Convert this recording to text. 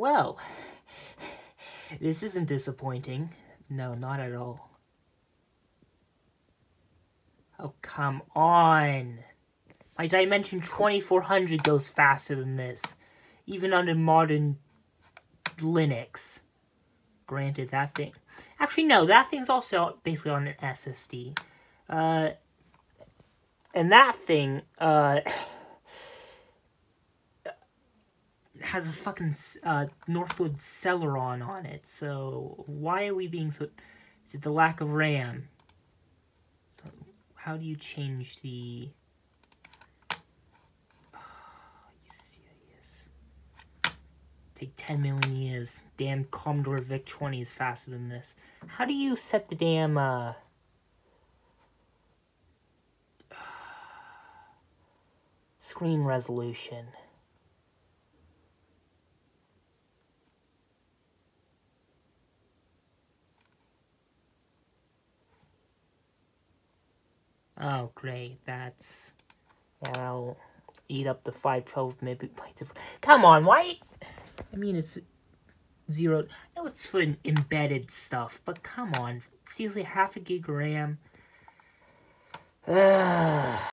Well, this isn't disappointing. No, not at all. Oh, come on. My Dimension 2400 goes faster than this. Even under modern Linux. Granted, that thing... Actually, no, that thing's also basically on an SSD. And that thing, has a fucking Northwood Celeron on it, so why are we being so... Is it the lack of RAM? So how do you change the... Oh, are you serious? Take 10 million years. Damn Commodore VIC-20 is faster than this. How do you set the damn, screen resolution? Oh, great, that's... I'll eat up the 512 megabytes of... Come on, why... I mean, it's 0... I know it's for embedded stuff, but come on. Seriously, half a gig RAM?